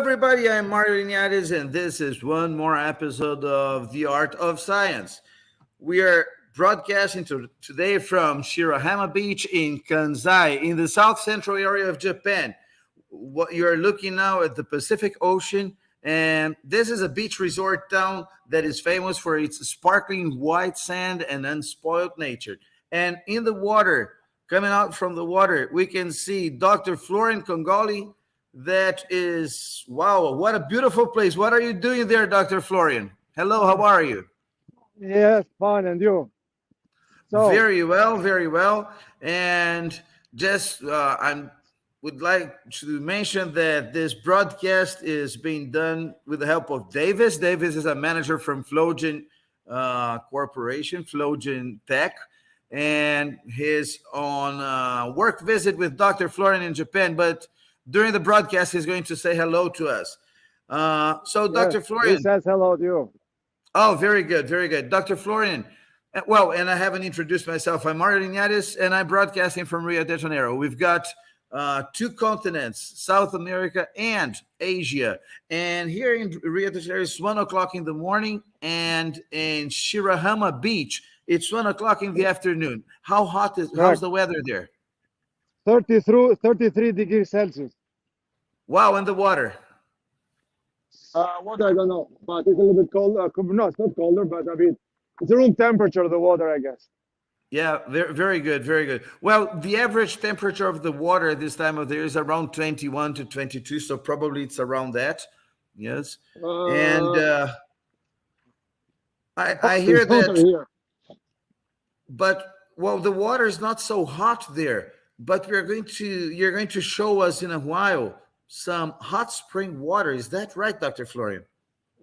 everybody. I'm Mario Ignatius, and this is one more episode of The Art of Science. We are broadcasting today from Shirahama Beach in Kansai, in the south central area of Japan. What you are looking now at the Pacific Ocean, and this is a beach resort town that is famous for its sparkling white sand and unspoilt nature. And in the water, coming out from the water, we can see Dr. Florian Kongoli. That is, wow, what a beautiful place. What are you doing there, Dr. Florian? Hello, how are you? Yes, fine, and you? Very well, very well. And just, I would like to mention that this broadcast is being done with the help of Davis. Davis is a manager from Flogen Corporation, Flogen Tech, and he's on work visit with Dr. Florian in Japan, but during the broadcast, he's going to say hello to us. Dr. Florian. He says hello to you. Oh, very good, very good. Dr. Florian. Well, and I haven't introduced myself. I'm Mario Ignatius, and I'm broadcasting from Rio de Janeiro. We've got two continents, South America and Asia. And here in Rio de Janeiro, it's 1 o'clock in the morning, and in Shirahama Beach, it's 1 o'clock in the afternoon. How's the weather there? 33 degrees Celsius. Wow, in the water. Water, I don't know, but it's a little bit cold. No, it's not colder, but I mean, it's room temperature of the water, I guess. Yeah, very good, very good. Well, the average temperature of the water this time of the year is around 21 to 22, so probably it's around that. Yes. And I hear that. Here. But, well, the water is not so hot there. But you're going to show us in a while some hot spring water. Is that right, Dr. Florian?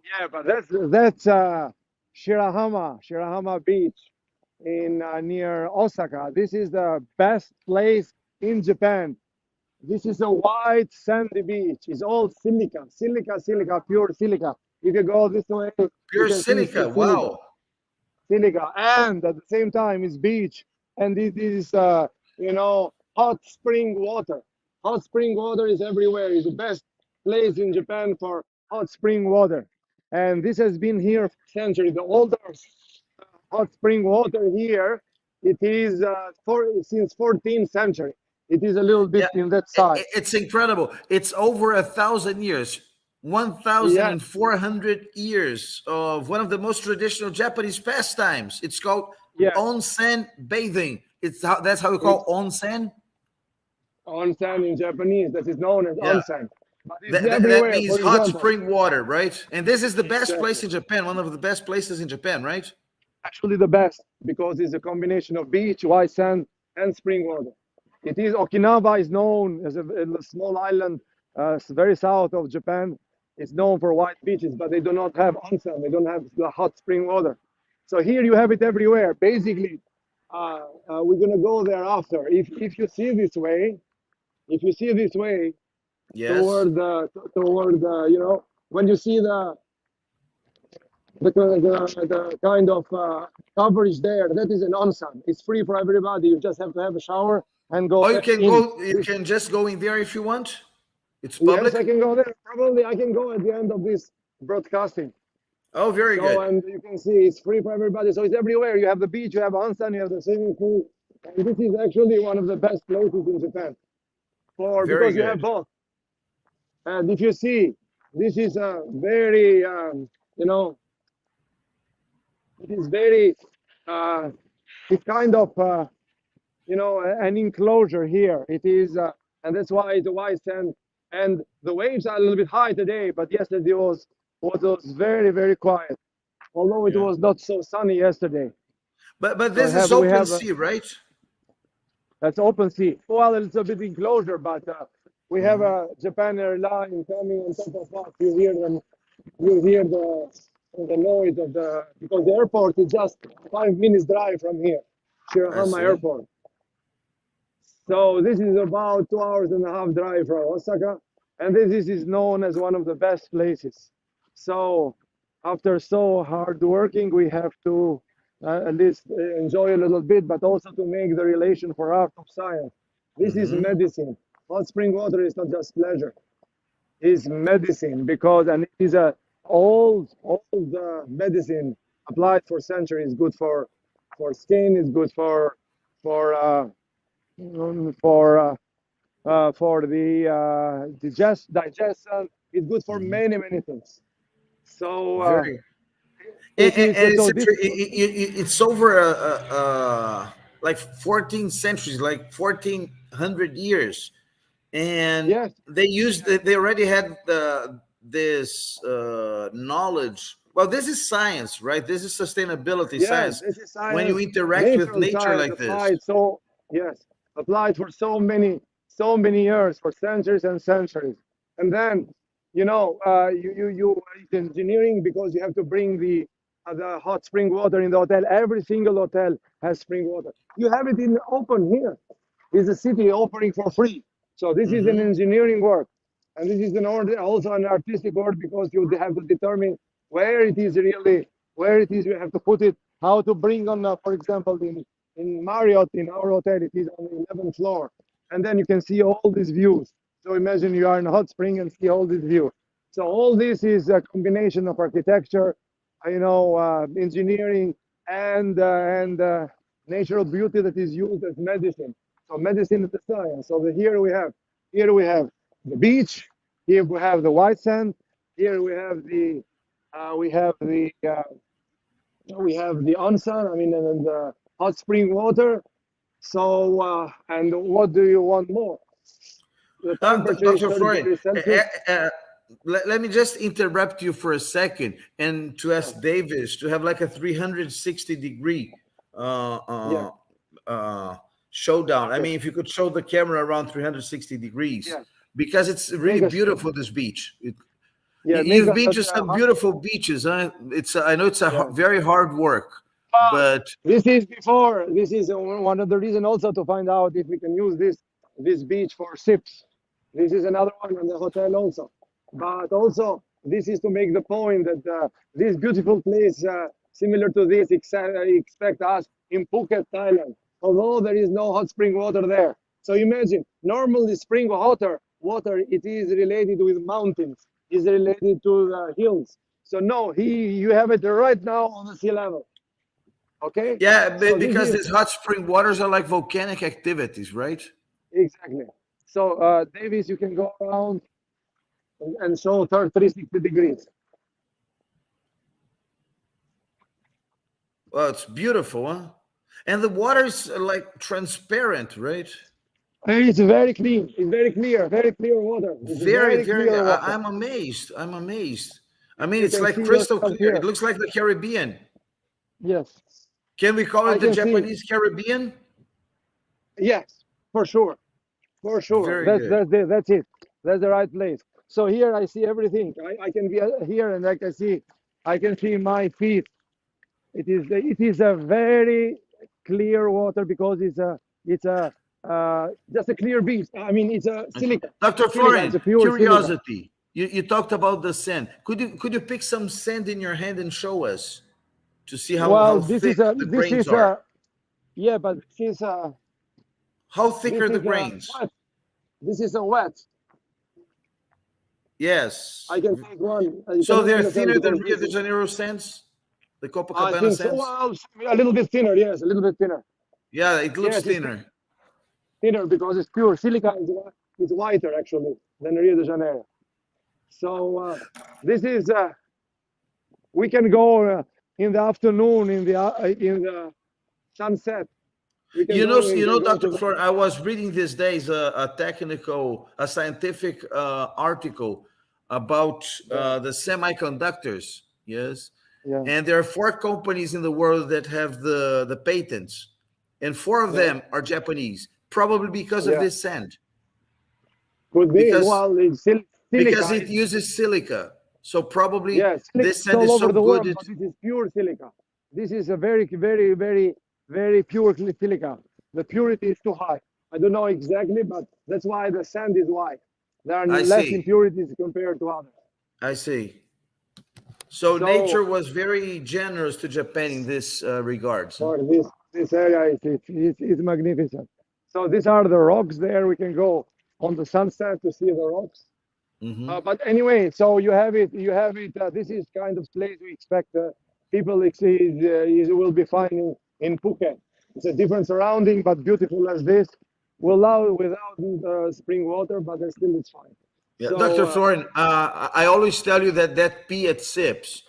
Yeah, but that's Shirahama Beach in near Osaka. This is the best place in Japan. This is a white sandy beach. It's all silica, pure silica. If you go this way, pure silica. Wow. Silica, and at the same time, it's beach, and it is hot spring water. Hot spring water is everywhere. It's the best place in Japan for hot spring water. And this has been here for centuries. The older hot spring water here, it is since 14th century. It is a little bit in that side. It's incredible. It's over 1,000 years. 1,400 years of one of the most traditional Japanese pastimes. It's called Onsen Bathing. That's how we call onsen? Onsen in Japanese, that is known as onsen. That means hot spring water, right? And this is the best place in Japan, one of the best places in Japan, right? Actually the best, because it's a combination of beach, white sand, and spring water. Okinawa is known as a small island very south of Japan. It's known for white beaches, but they do not have onsen. They don't have the hot spring water. So here you have it everywhere. Basically, we're gonna go there after. If you see this way, yes, toward when you see the kind of coverage there, that is an onsen. It's free for everybody. You just have to have a shower and go. Oh, you can just go in there if you want. It's public. Yes, I can go there. Probably I can go at the end of this broadcasting. Oh, very good. And you can see it's free for everybody. So it's everywhere. You have the beach, you have onsen, you have the swimming pool. And this is actually one of the best places in Japan. Because you have both. And if you see, this is a very, it is very, it's kind of, an enclosure here. It is, and that's why it's a white sand. And the waves are a little bit high today, but yesterday was very, very quiet. Although it was not so sunny yesterday. But this is open sea, right? That's open sea. Well, it's a bit enclosure, but we have a Japan Airline coming on top of us. You hear the noise of because the airport is just 5 minutes drive from here, Shirahama Airport. So this is about 2.5 hours drive from Osaka, and this is known as one of the best places. So after so hard working, we have to at least enjoy a little bit, but also to make the relation for art of science. This is medicine. Hot spring water is not just pleasure. is medicine, because and it is a old medicine applied for centuries. Good for skin. It's good for mm, for the digestion. It's good for Mhm. many things. So Very. it is And so this. it's over like 14 centuries, like 1400 years, and Yes, they already had this knowledge. Well, this is science, right? This is sustainability yes, science. this is When you science, interact with natural nature science like this. applied. So yes, applied for so many years, for centuries and centuries. And then, it's engineering, because you have to bring the hot spring water in the hotel. Every single hotel has spring water. You have it in open here. Is a city offering for free. So this is an Hmm. engineering work, and this is also an artistic work, because you have to determine where it is really, where it is you have to put it, how to bring on, for example, in Marriott, in our hotel, it is on the 11th floor, and then you can see all these views. So imagine you are in a hot spring and see all this view. So all this is a combination of architecture, engineering, and natural beauty that is used as medicine. So medicine is the science. So here we have the beach. Here we have the white sand. Here we have the onsen. I mean, and the hot spring water. So and what do you want more? The temperature is Dr. 30 Florian, degrees Celsius. let me just interrupt you for a second and to Yeah, ask Davis to have like a 360-degree uh, yeah, uh, uh, showdown. I okay, mean, if you could show the camera around 360 degrees, yeah. because it's really Make us, beautiful, this beach. yeah, make You've us been at to some beautiful beaches, huh? I know it's yeah. very hard work, But but this is one of the reason also to find out if we can use this beach for ships. This is another one on the hotel also. But also this is to make the point that this beautiful place, similar to this, expect us in Phuket, Thailand. Although there is no hot spring water there. So imagine, normally spring water, it is related with mountains, is related to the hills. So no, you have it right now on the sea level. Okay, yeah, so this because is these hot spring waters are like volcanic activities, right? exactly. So, Davis, you can go around and show 360 degrees. Well, it's beautiful, huh? And the water's like transparent, right? It's very clean. It's very clear water. It's Very, very very. clear water. I'm amazed. I'm amazed. I mean, You it's can like see crystal yourself clear. It here. looks like the Caribbean. Yes, Can we call I it the can see. Japanese Caribbean? Yes, for sure, for sure. Very good. That's it. That's the right place. So here I see everything. I can be here, and I can see my feet. It is a very clear water, because it's a just a clear beach. I mean, it's a I see. silica. Dr. Silica. It's Florian, a pure silica. curiosity. You talked about the sand. Could you pick some sand in your hand and show us to see Well, how thick the this grains is are? a yeah, but How thick this are the is a grains? wet. This is a wet. Yes. I can take one. You can So they're understand, thinner than because Rio this de is. Janeiro sands, the I Copacabana think so. sands. Well, a little bit thinner. Yes, a little bit thinner. Yeah, it looks Yes, it's thinner. thinner, because it's pure silica. Is whiter actually than Rio de Janeiro. So this is we can go in the afternoon in the sunset. We can go Dr. to the Flor, I was reading these days a scientific article about yeah, the semiconductors. Yes, yeah, and there are four companies in the world that have the patents, and four of yeah, them are Japanese, probably because of yeah. this sand, Could be. because Well, it's because silica. it uses silica. So probably Yeah, silica this is sand all is so over the good. world, but this is pure silica. This is a very pure silica. The purity is too high. I don't know exactly, but that's why the sand is white. There are I less see. impurities compared to others. I see. So So nature was very generous to Japan in this regards. Huh? for this area, it's magnificent. So these are the rocks there. We can go on the sunset to see the rocks. Hmm. But anyway, so you have it. You have it. This is kind of place we expect people will be finding in Phuket. It's a different surrounding, but beautiful as this. Without spring water, but still it's fine. Yeah, So Dr. Florian, I always tell you that that P at SIPS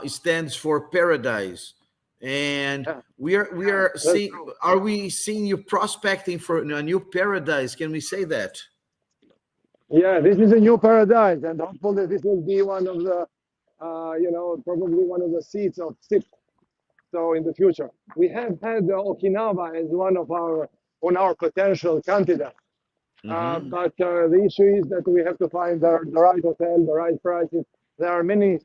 stands for paradise, and yeah, we yeah, are that's seeing. true. Are we seeing you prospecting for a new paradise? Can we say that? Yeah, this is a new paradise, and hopefully this will be one of the, probably one of the seats of SIP. So in the future, we have had Okinawa as one of our on our potential candidates. Hmm. But the issue is that we have to find the right hotel, the right prices. There are many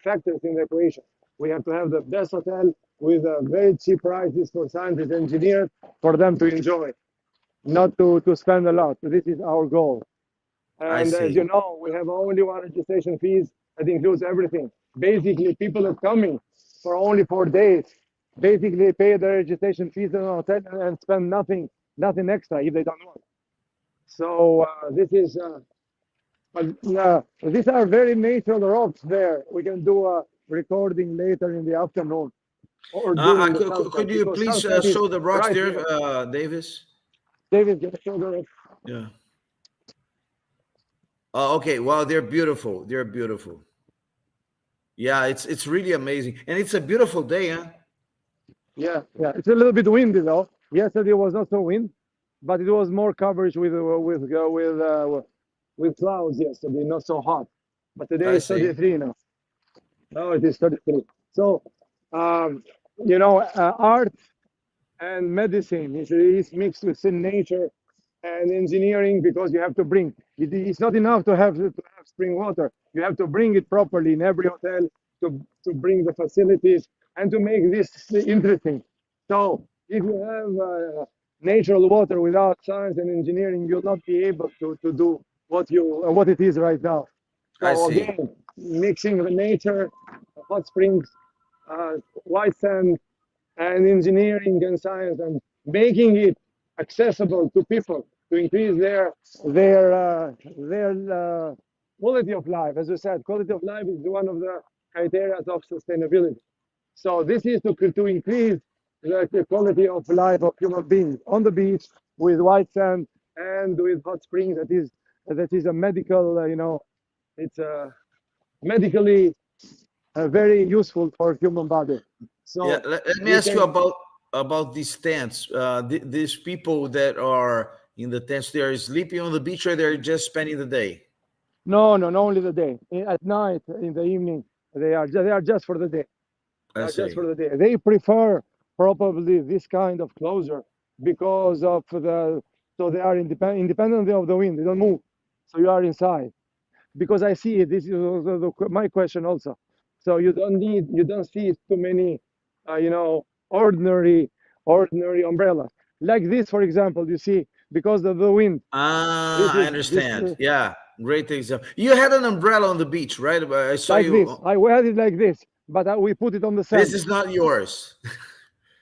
factors in the equation. We have to have the best hotel with very cheap prices for scientists, engineers, for them to enjoy, not to spend a lot. This is our goal. I And as you see. know, we have only one registration fees that includes everything. Basically, people are coming for only 4 days. Basically, pay the registration fees in a hotel and spend nothing extra if they don't want. So but these are very natural rocks there. We can do a recording later in the afternoon or during the Could sunset you because please sunset is show the rocks right there, here. Davis? David, can you show the rocks? Yeah. Okay. Wow, they're beautiful. They're beautiful. Yeah, it's really amazing, and it's a beautiful day, huh? Yeah, yeah. It's a little bit windy though. Yesterday was not so wind, but it was more coverage with clouds yesterday, not so hot. But today I is see. 33 now. No, it is 33. So, um, art and medicine is mixed with nature and engineering because you have to bring it's not enough to have spring water. You have to bring it properly in every hotel to bring the facilities and to make this interesting. So if you have natural water without science and engineering, you'll not be able to do what it is right now. I So see. again, mixing the nature, hot springs, white sand, and engineering and science, and making it accessible to people to increase their quality of life. As you said, quality of life is one of the criteria of sustainability. So this is to increase the quality of life of human beings on the beach with white sand and with hot springs. That is a medical, it's medically very useful for human body. Yeah, So let me we ask you can about these tents. These people that are in the tents, they are sleeping on the beach, or they're just spending the day. no, no, not only the day. At night, in the evening, they are just for the day. They I are just see. for the day. They prefer probably this kind of closure because of the so they are independently of the wind. They don't move, so you are inside. Because I see it. This is also my question also. So you don't see too many, ordinary umbrellas like this, for example. You see because of the wind. This I is this understand. Yeah, great example. You had an umbrella on the beach, right? I saw like you. this. I wear it like this, but we put it on the This sand. is not yours.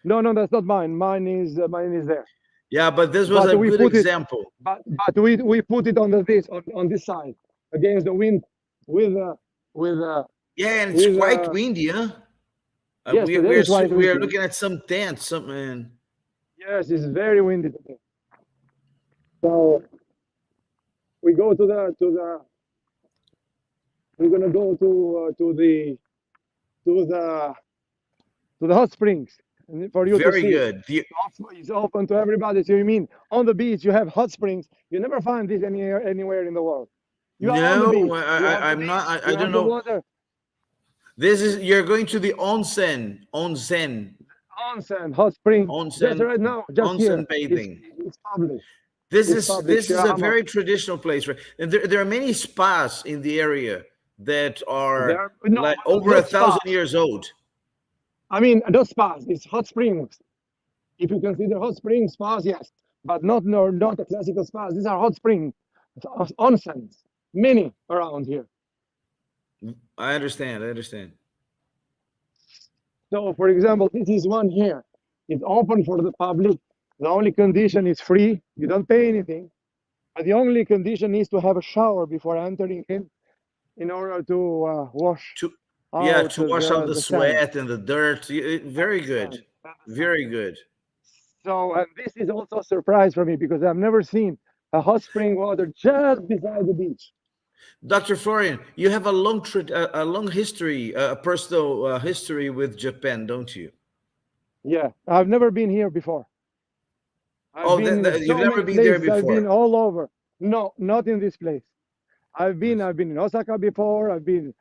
No, no, that's not mine. Mine is there. Yeah, but this was But a we good put it, example. but we put it on this side against the wind with with Yeah, and it's with quite windy, huh? yes, today is quite We are windy. looking at some tents. Some and Yes, it's very windy today. So we go we're gonna go to the to the hot springs for you to very see. good. It's open to everybody. So you mean on the beach you have hot springs? You never find this anywhere in the world. You are on the No, beach. You have the I'm not. beach. I You don't have the know. water. This is you're going to the Onsen, hot spring. Just onsen, right now, just onsen here. It's bathing. it's published. It's published. This is a Shirahama. very traditional place, right? And there are many spas in the area that There are are no, like but over a not thousand spas. years old. I mean, not spas. It's hot springs. If you consider hot springs spas, yes, but not the classical spas. These are hot springs, onsens, many around here. I understand. I understand. So, for example, this is one here. It's open for the public. The only condition is free. You don't pay anything. The only condition is to have a shower before entering in order to wash To yeah, out to wash out the the sand. sweat and the dirt. Very good. Sand, and the sand. Very good. So, and this is also a surprise for me because I've never seen a hot spring water just beside the beach. Dr. Florian, you have a long history, a personal history with Japan, don't you? Yeah, I've never been here before. I've Oh, been in you've so never many been there places. I've been before. all over. No, not in this place. I've been in Osaka before. I've been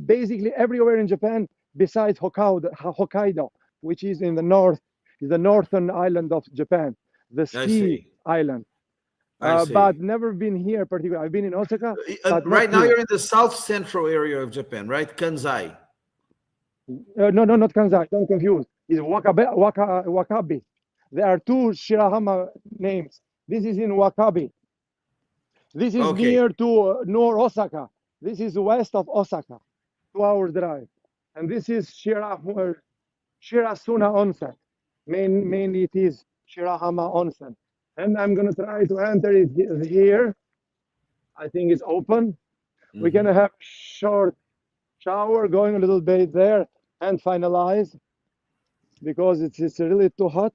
basically everywhere in Japan besides Hokkaido, which is in the north, is the northern island of Japan, the I ski see. island. I But see. never been here particularly. I've been in Osaka, but not Right now, here. you're in the south central area of Japan, right? Kanzai. No, no, not Kansai. Don't confuse. It's Wakabi. There are two Shirahama names. This is in Wakabi. This is Okay. near to near Osaka. This is west of Osaka, 2 hours drive. And this is Shirasuna Onsen. Mainly it is Shirahama Onsen. And I'm gonna try to enter it here. I think it's open. We're Hmm. gonna have short shower, going a little bit there and finalize because it's really too hot.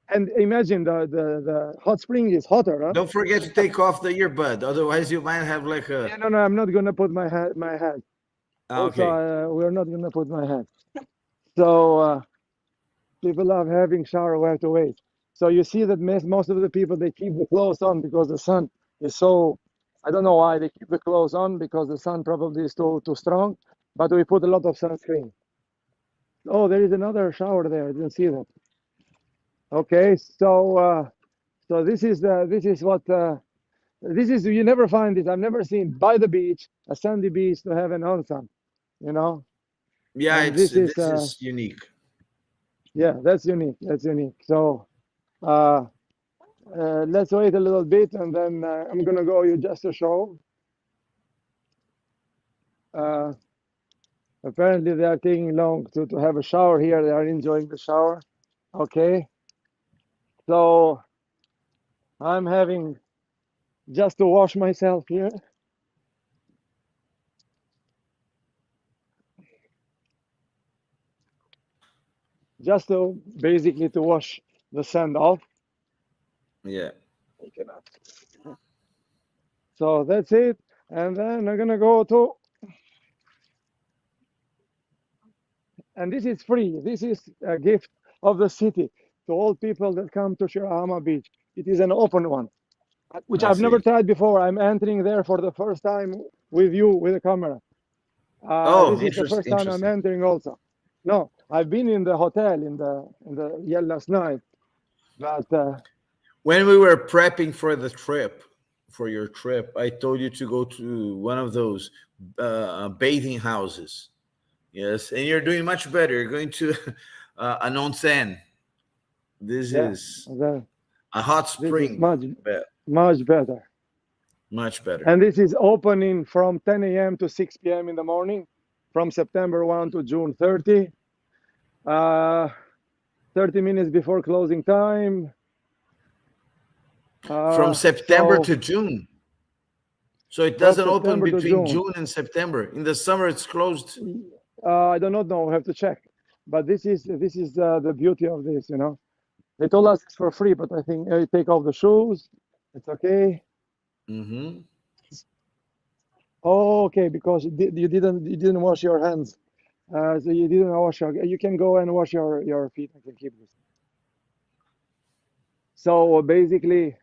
And imagine the hot spring is hotter, huh? Don't forget to take off the earbud, otherwise you might have like a. Yeah, no, no, I'm not gonna put my head. Also, Okay. we're not gonna put my head. So people love having shower. We have to wait. So you see that most of the people they keep the clothes on because the sun is so. I don't know why they keep the clothes on because the sun probably is too strong. But we put a lot of sunscreen. Oh, there is another shower there. I didn't see that. Okay, so this is what this is. You never find this. I've never seen by the beach a sandy beach to have an onsen. You know, Yeah, and it's this is this is unique. yeah, that's unique. That's unique. So uh, let's wait a little bit, and then I'm gonna go you just to show. Uh, Apparently, they are taking long to have a shower here. They are enjoying the shower. Okay, so I'm having just to wash myself here. Just to basically to wash the sand off. Yeah. So that's it. And then I'm gonna go to, and this is free. This is a gift of the city to all people that come to Shirahama Beach. It is an open one, which I I've never see. tried before. I'm entering there for the first time with you with a camera. Oh, This is the first time I'm interesting. entering also. No, I've been in the hotel yeah, last night, but When we were prepping for the trip, for your trip, I told you to go to one of those bathing houses. Yes, and you're doing much better. You're going to an onsen. This yeah, is the, a hot this is spring. But much better. much better. And this is opening from 10 a.m. to 6 p.m. in the morning, from September 1 to June 30. 30 minutes before closing time. From September So to June. So it from doesn't open September to between June. June and September. In the summer, it's closed. I do not know. I have to check. But this is the beauty of this. You know, they told us it's for free, but I think you take off the shoes. It's okay. Hmm. Oh, okay, because you didn't wash your hands. So you didn't wash your. You can go and wash your feet. I can keep this. So basically,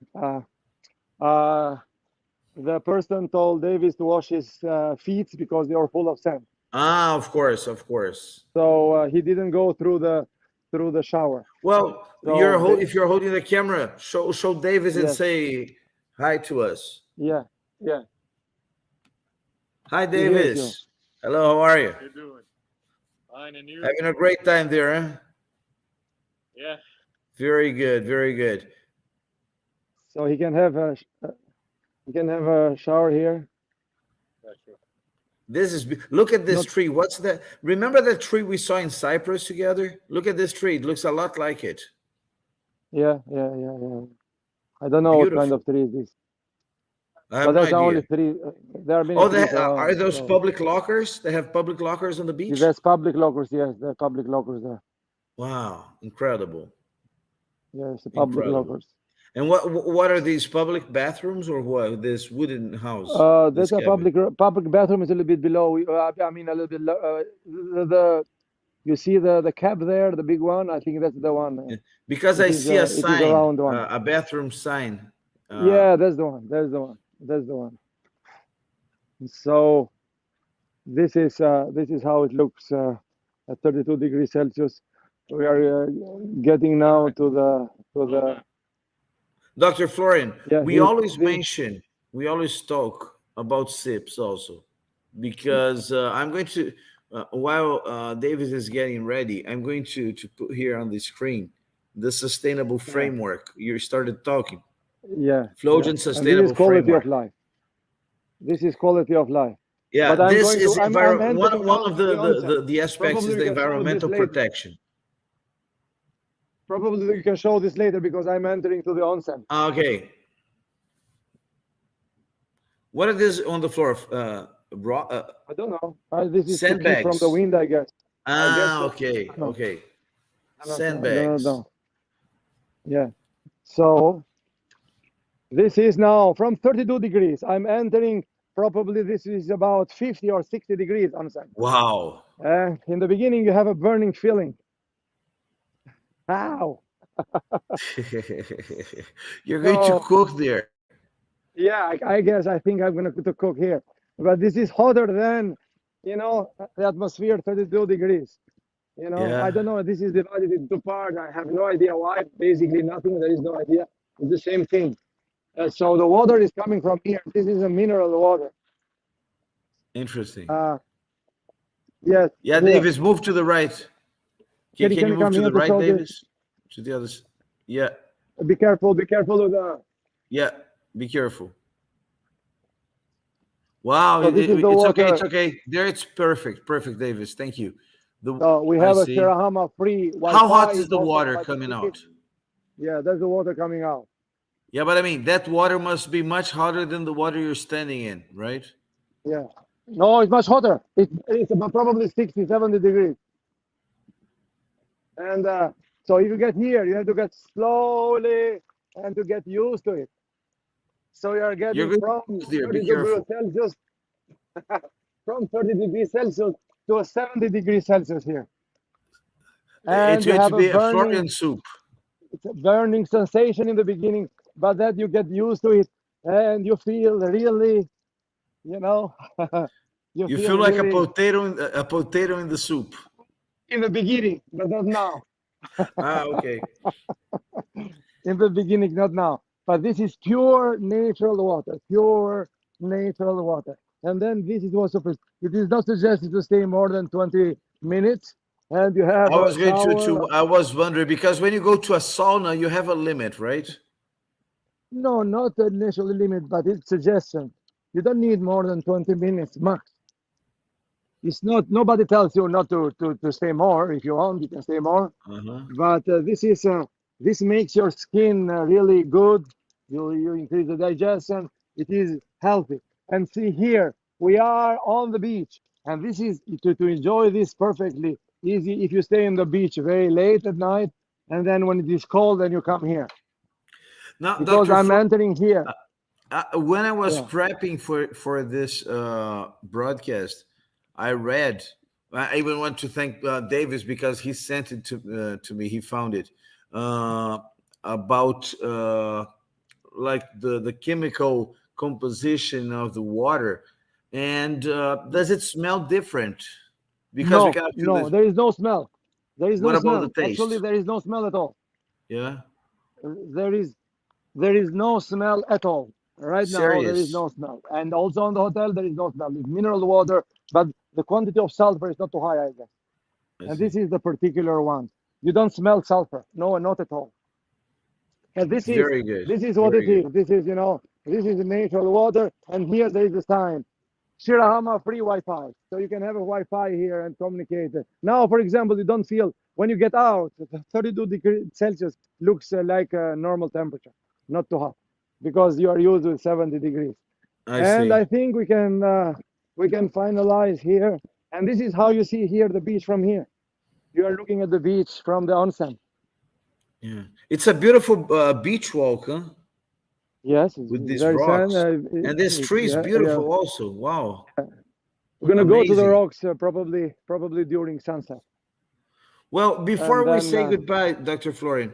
the person told Davis to wash his feet because they were full of sand. Ah, of course, of course. So he didn't go through the shower. Well, So if you're holding the camera, show Davis and yes, say hi to us. yeah, yeah, Hi, he hears you. Davis. Hello, how are you? You doing? Fine, and you? Having a great time there, huh? Yeah. Very good, very good. So he can have a shower here. That's true. This is look at this Not tree. What's that? Remember that tree we saw in Cyprus together? Look at this tree. It looks a lot like it. yeah, yeah, yeah, yeah. I don't know what kind Beautiful. of tree is this, I but have no that's the only idea. tree. There are many Oh, trees are around. those So public lockers? They have public lockers on the beach? there's public lockers. Yes, there are public lockers there. Wow, incredible. Yes, the public Incredible. lockers. And what are these public bathrooms or what? This wooden house, There's this a cabin. public bathroom is a little bit below. I mean, a little bit. The you see the cab there, the big one. I think that's the one. Yeah. Because I see a It is a sign, round one. a bathroom sign. Yeah, that's the one. That's the one. That's the one. So this is how it looks at 32 degrees Celsius. We are getting now to the Dr. Florian, yeah. we always talk about SIPs also, because I'm going to, while Davis is getting ready, I'm going to put here on the screen the sustainable Yeah, framework. You started talking, yeah, Flojan and this is sustainable quality of framework. life. This is quality of life. Yeah, But I'm this going to is I'm one entering one now of to the onsen. the aspects Probably is we the can show this environmental later. protection. Probably you can show this later because I'm entering to the onsen. Okay, what is this on the floor? I don't know. This is to keep from the Sandbags. wind, I guess. I guess so. Okay, No, okay. I don't know. Sandbags. Yeah. So this is now from 32 degrees. I'm entering. Probably this is about 50 or 60 degrees onsen. Wow. In the beginning, you have a burning feeling. Ow. You're going to So cook there. yeah, I guess I think I'm gonna to cook here. But this is hotter than, the atmosphere, 32 degrees. I Yeah. don't know. This is divided into parts. I have no idea why. Basically, nothing. There is no idea. It's the same thing. So the water is coming from here. This is a mineral water. Interesting. Yes, Yeah, here. Davis, move to the right. Can Can you you move come to here the to right, show this? Davis? To the others. Yeah. Be careful. Be careful with the. Yeah. Be careful. Wow. So this is the It's okay. It's water. okay. There, it's perfect. Perfect, Davis. Thank you. We I have a see. Shirahama free How hot Wi-Fi. is It's the also water by the coming ticket. out? Yeah, that's the water coming out. Yeah, but I mean, that water must be much hotter than the water you're standing in, right? Yeah. No, it's much hotter. It's about probably 60, 70 degrees. And so if you get here, you have to get slowly and to get used to it. So you are You're getting going from to there. 30 Be degrees careful. Celsius, from 30 degrees Celsius to a 70 degrees Celsius here. It's And you going have to a be a burning, Florian soup. it's a burning sensation in the beginning, but then you get used to it and you feel really, you know, you You feel feel like really a potato in the soup. in the beginning, but not now. Ah, okay. In the beginning, not now. But this is pure natural water, pure natural water. And then this is also, it is not suggested to stay more than 20 minutes. And you have I a was going shower. I was wondering because when you go to a sauna, you have a limit, right? No, not the initial limit, but it's suggestion. You don't need more than 20 minutes max. It's not, nobody tells you not to stay more. If you want, you can stay more. Uh-huh. But this makes your skin really good. You increase the digestion. It is healthy. And see here, we are on the beach, and this is to enjoy this perfectly easy if you stay on the beach very late at night, and then when it is cold, then you come here Now, because Dr. I'm Flo, entering here. when I was Yeah, prepping for this broadcast, I read. I even want to thank Davis because he sent it to me. He found it about like the chemical composition of the water, and does it smell different? Because we no, cannot feel no, this. there is no smell. There is What no about the smell. Actually, taste? there is no smell at all. Yeah, There is there is no smell at all. Right now, there is serious. no smell. And also on the hotel, there is no smell. It's mineral water, but the quantity of sulfur is not too high, I guess. I And see. this is the particular one. You don't smell sulfur. No, not at all. And Very good. this is what Very it good. is. This is the natural water. And here there is a sign. Shirahama free Wi-Fi. So you can have a Wi-Fi here and communicate. Now, for example, you don't feel when you get out, 32 degrees Celsius looks like a normal temperature. not too hot, because you are used to 70 degrees. I And see. I think we can finalize here. And this is how you see here the beach from here. You are looking at the beach from the onsen. Yeah, it's a beautiful beach walk, huh? Yes, it's With these very sad. rocks, and this tree is Yeah, yeah. beautiful also. Wow, We're gonna go to the amazing. rocks probably during sunset. Well, And before we then say goodbye, Dr. Florian,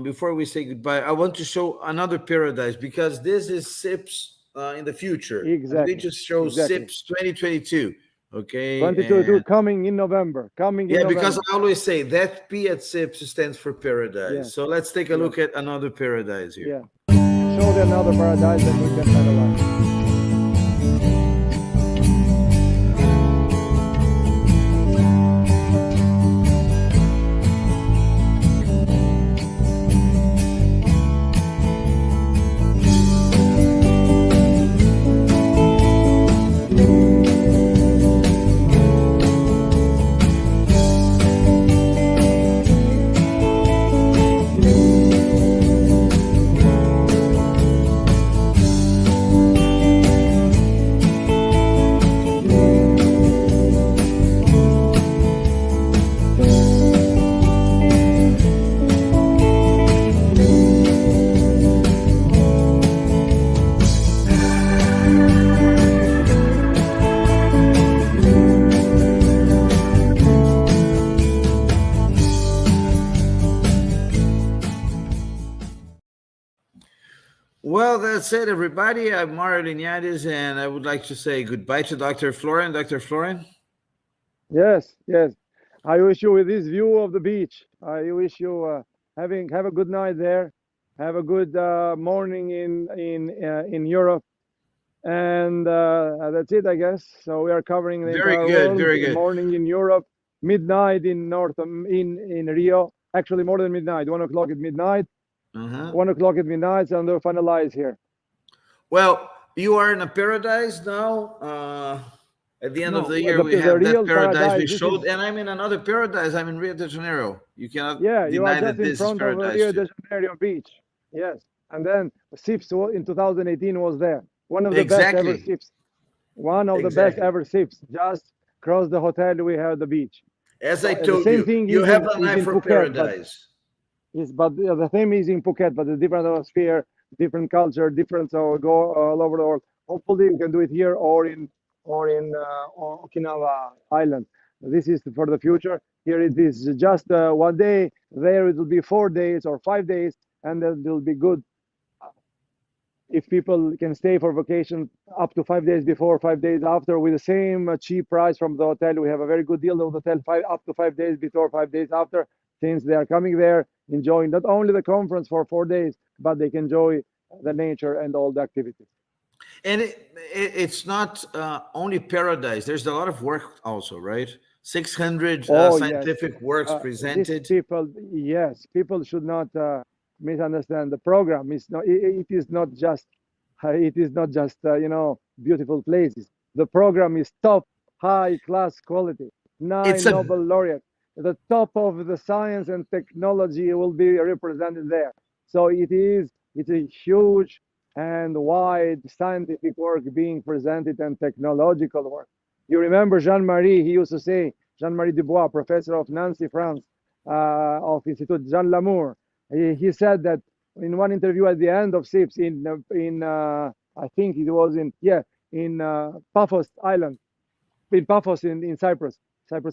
before we say goodbye, I want to show another paradise because this is SIPS in the future. I'm going exactly, to show exactly. SIPS 2022. Okay, 22 and coming in November. Coming in yeah, because November. I always say that P at SIPS stands for paradise. Yes, So let's take a yes, look at another paradise here. yeah. Show them another paradise that we can finalize. Well, that's it, everybody. I'm Mario Liniades, and I would like to say goodbye to Dr. Florian. Dr. Florian? Yes, yes. I wish you with this view of the beach. I wish you have a good night there. Have a good morning in Europe, and that's it, I guess. So we are covering the Very entire good, world. very good. Morning in Europe, midnight in in Rio. Actually, more than midnight. 1 o'clock at midnight. Uh-huh. 1 o'clock at midnight, and they'll finalize here. Well, you are in a paradise now. At the end of No, the year, we have that real paradise we paradise. This showed, is and I'm in another paradise. I'm in Rio de Janeiro. You cannot Yeah, you are deny just that in this is front of paradise Rio too. de Janeiro beach. Yes, and then SIPS in 2018 was there. One of the best ever Exactly, SIPS. One of the best exactly. ever SIPS. Just across the hotel, we have the beach. As So I the told same you, thing you have an is eye in for Phuket, but paradise. the same is in Phuket, but a different atmosphere, different culture, different. So go all over the world. Hopefully, we can do it here or Okinawa Island. This is for the future. Here it is just 1 day. There it will be 4 days or 5 days, and then it will be good if people can stay for vacation up to 5 days before, 5 days after, with the same cheap price from the hotel. We have a very good deal of the hotel, up to 5 days before, 5 days after, since they are coming there, enjoying not only the conference for 4 days, but they can enjoy the nature and all the activities. And it's not only paradise. There's a lot of work also, right? 600 Oh, yes. scientific works These presented. people, yes, people should not misunderstand the program. It is not just beautiful places. The program is top, high class quality. It's 9 a Nobel laureates. The top of the science and technology will be represented there. So it's a huge and wide scientific work being presented and technological work. You remember Jean-Marie, he used to say, Jean-Marie Dubois, professor of Nancy, France, of Institut Jean Lamour. He said that in one interview at the end of SIPS in I think it was in Paphos Island, in Paphos in Cyprus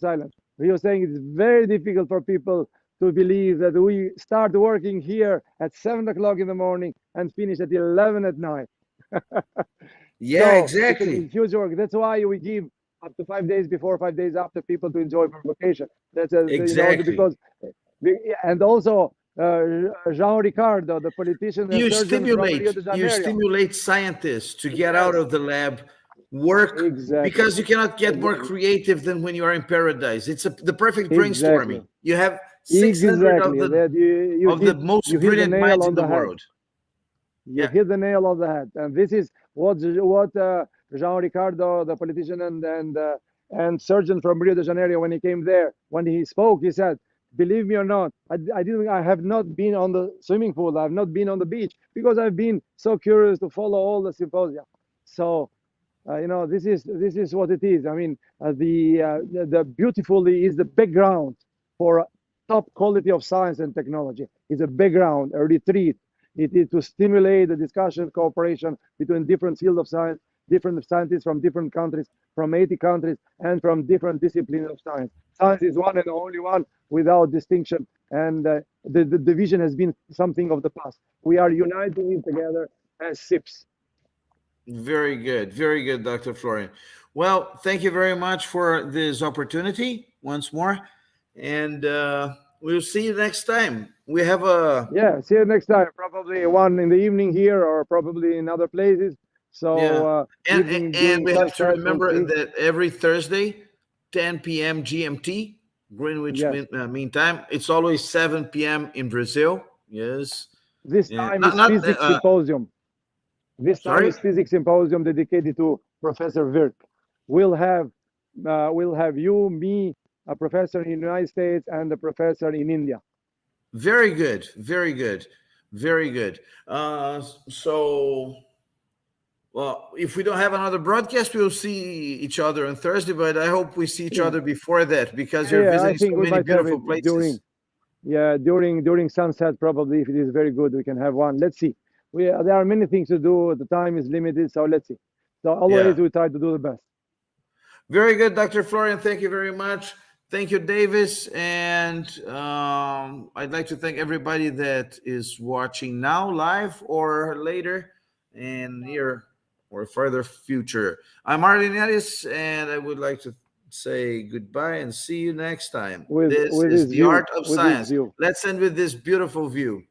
Island. He was saying it's very difficult for people to believe that we start working here at 7 o'clock in the morning and finish at 11 at night. yeah, So exactly. it's a huge work. That's why we give up to 5 days before, 5 days after, people to enjoy for vacation. That's Exactly. because, and also Jean Ricardo, the politician and surgeon from Rio de You Janeiro. stimulate scientists to get out Yes, of the lab, work, exactly, because you cannot get more exactly, creative than when you are in paradise. It's the perfect exactly, brainstorming. You have 600 exactly. That of the most you hit the brilliant nail minds on in the the head. world. You Yeah, hit the nail on the head, and this is what Jean Ricardo, the politician and surgeon from Rio de Janeiro, when he came there, when he spoke, he said Believe me or not, I have not been on the swimming pool. I've not been on the beach because I've been so curious to follow all the symposia. So this is what it is. I mean, the beautifully is the background for top quality of science and technology. It's a background, a retreat. It is to stimulate the discussion, cooperation between different fields of science, different scientists from different countries, from 80 countries, and from different disciplines of science. Science is one and only one without distinction, and the division has been something of the past. We are uniting it together as SIPs. Very good, Dr. Florian. Well, thank you very much for this opportunity once more, and we'll see you next time. We have a Yeah, see you next time. Probably one in the evening here, or probably in other places. So evening and during we have to sunset, we'll remember see. that every Thursday, 10 p.m. GMT, Greenwich Yes, Mean Time. It's always 7 p.m. in Brazil. Yes, this yeah. time Not is not. physics symposium. This time Sorry. is physics symposium dedicated to Professor Wirth. We'll have you, me, a professor in the United States, and a professor in India. Very good. Very good. Very good. So, well, if we don't have another broadcast, we'll see each other on Thursday. But I hope we see each Yeah, other before that because yeah, you're yeah. I visiting so think we many might have beautiful it places. during sunset probably. If it is very good, we can have one. Let's see. There are many things to do. The time is limited, so let's see. So Yeah. always we try to do the best. Very good, Dr. Florian. Thank you very much. Thank you, Davis. And I'd like to thank everybody that is watching now, live or later, and here or further future. I'm Martin Ellis, and I would like to say goodbye and see you next time. with This with is this the view, art of with this science. view. Let's end with this beautiful view.